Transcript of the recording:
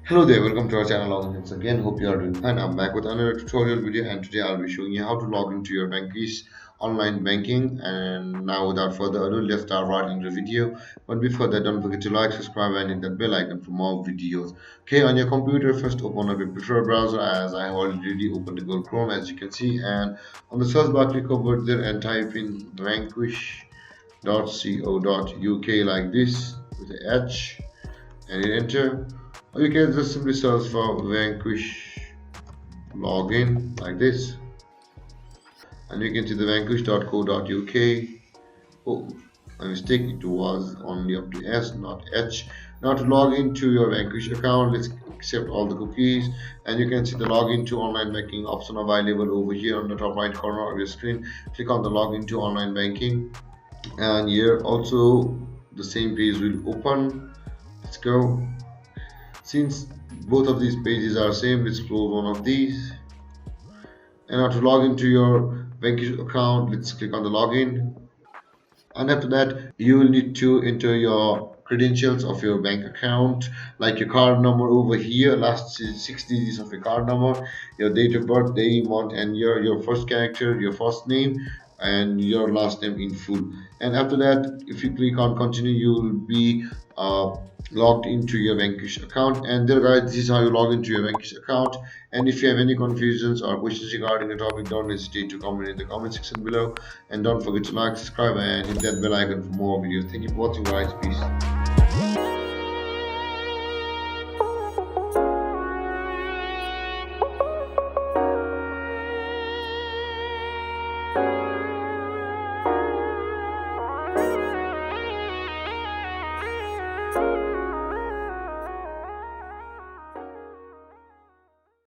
Hello there, welcome to our channel once again. Hope you are doing fine. I'm back with another tutorial video, and today I'll be showing you how to log into your Vanquish online banking. And now without further ado, let's start right into the video. But before that, don't forget to like, subscribe and hit that bell icon for more videos. Okay, on your computer, first open up your preferred browser, as I already opened the Google Chrome, as you can see. And on the search bar, click over there and type in vanquish.co.uk like this with a H and hit enter. Or you can just simply search for Vanquish login like this, and you can see the vanquish.co.uk. Oh, my mistake, it was only up to S, not H. Now to log into your Vanquish account, let's accept all the cookies, and you can see the login to online banking option available over here on the top right corner of your screen. Click on the login to online banking, and here also the same page will open. Let's go. Since both of these pages are same, let's close one of these. And now to log into your Vanquish account, let's click on the login. And after that, you will need to enter your credentials of your bank account, like your card number over here, last 6 digits of your card number, your date of birth, day, month, and your first character, your first name, and your last name in full. And after that, if you click on continue, you will be logged into your Vanquish account. And there guys, this is how you log into your Vanquish account. And if you have any confusions or questions regarding the topic, don't hesitate to comment in the comment section below. And don't forget to like, subscribe and hit that bell icon for more videos. Thank you for watching guys. Peace.